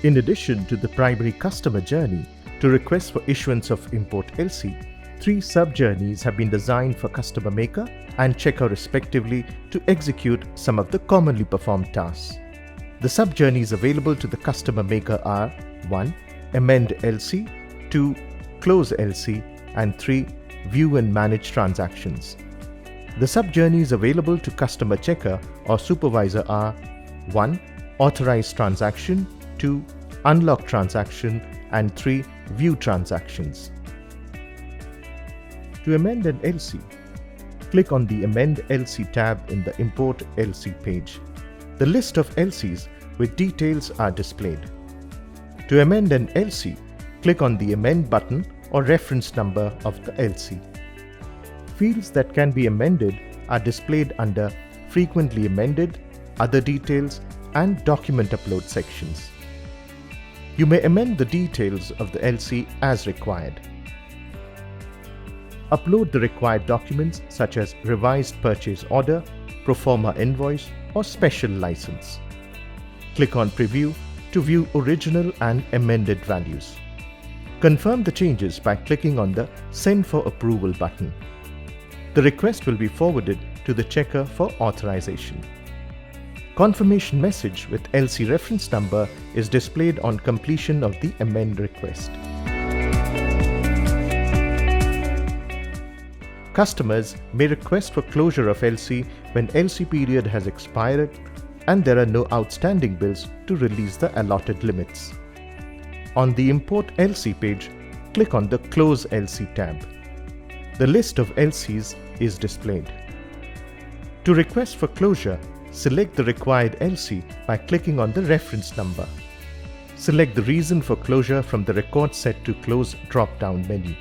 In addition to the primary customer journey to request for issuance of import LC, 3 sub-journeys have been designed for customer maker and checker respectively to execute some of the commonly performed tasks. The sub-journeys available to the customer maker are 1. Amend LC, 2. Close LC, and 3. View and manage transactions. The sub-journeys available to customer checker or supervisor are 1. Authorize transaction, 2. Unlock transaction, and 3. View transactions. To amend an LC, click on the Amend LC tab in the Import LC page. The list of LCs with details are displayed. To amend an LC, click on the Amend button or reference number of the LC. Fields that can be amended are displayed under Frequently Amended, Other Details, and Document Upload sections. You may amend the details of the LC as required. Upload the required documents such as revised purchase order, pro forma invoice, or special license. Click on Preview to view original and amended values. Confirm the changes by clicking on the Send for Approval button. The request will be forwarded to the checker for authorization. Confirmation message with LC reference number is displayed on completion of the amend request. Customers may request for closure of LC when LC period has expired and there are no outstanding bills to release the allotted limits. On the Import LC page, click on the Close LC tab. The list of LCs is displayed. To request for closure, select the required LC by clicking on the reference number. Select the reason for closure from the Record Set to Close drop-down menu.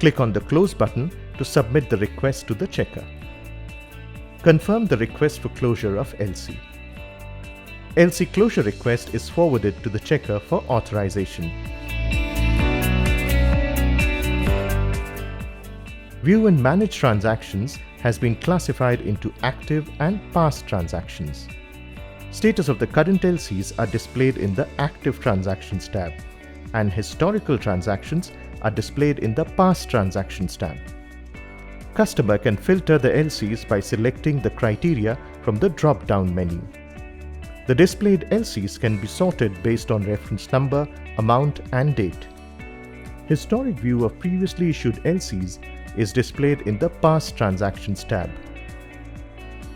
Click on the Close button to submit the request to the checker. Confirm the request for closure of LC. LC closure request is forwarded to the checker for authorization. View and manage transactions has been classified into active and past transactions. Status of the current LCs are displayed in the Active Transactions tab, and historical transactions are displayed in the Past Transactions tab. Customer can filter the LCs by selecting the criteria from the drop-down menu. The displayed LCs can be sorted based on reference number, amount, and date. Historic view of previously issued LCs is displayed in the Past Transactions tab.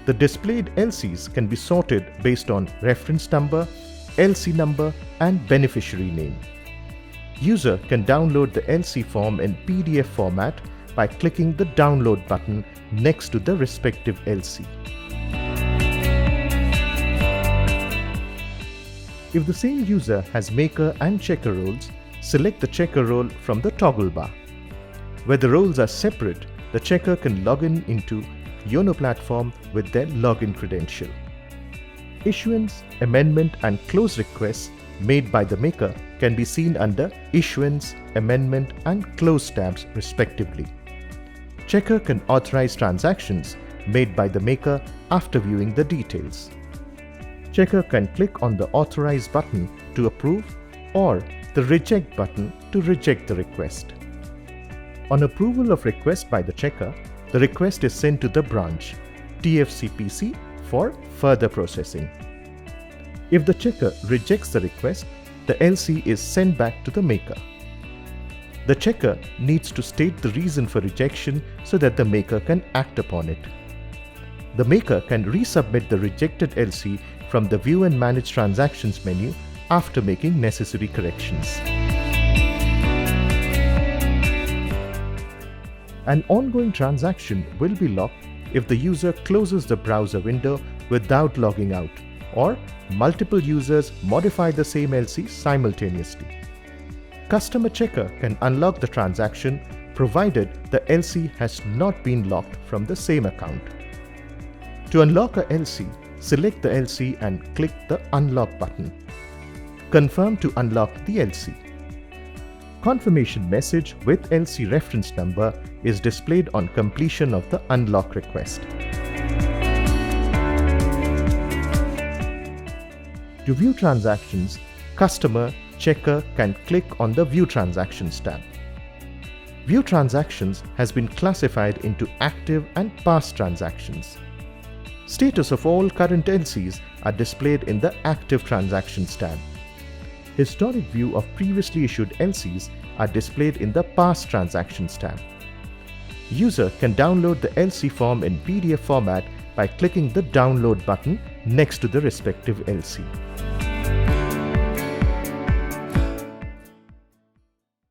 The displayed LCs can be sorted based on reference number, LC number, and beneficiary name. User can download the LC form in PDF format by clicking the Download button next to the respective LC. If the same user has maker and checker roles, select the checker role from the toggle bar. Where the roles are separate, the checker can log in into YONO platform with their login credential. Issuance, amendment, and close requests made by the maker can be seen under Issuance, Amendment, and Close tabs respectively. Checker can authorize transactions made by the maker after viewing the details. Checker can click on the Authorize button to approve or the Reject button to reject the request. On approval of request by the checker, the request is sent to the branch, TFCPC, for further processing. If the checker rejects the request, the LC is sent back to the maker. The checker needs to state the reason for rejection so that the maker can act upon it. The maker can resubmit the rejected LC from the View and Manage Transactions menu after making necessary corrections. An ongoing transaction will be locked if the user closes the browser window without logging out, or multiple users modify the same LC simultaneously. Customer checker can unlock the transaction provided the LC has not been locked from the same account. To unlock a LC, select the LC and click the Unlock button. Confirm to unlock the LC. Confirmation message with LC reference number is displayed on completion of the unlock request. To view transactions, customer, checker can click on the View Transactions tab. View Transactions has been classified into active and past transactions. Status of all current LCs are displayed in the Active Transactions tab. Historic view of previously issued LCs are displayed in the Past Transactions tab. User can download the LC form in PDF format by clicking the Download button next to the respective LC.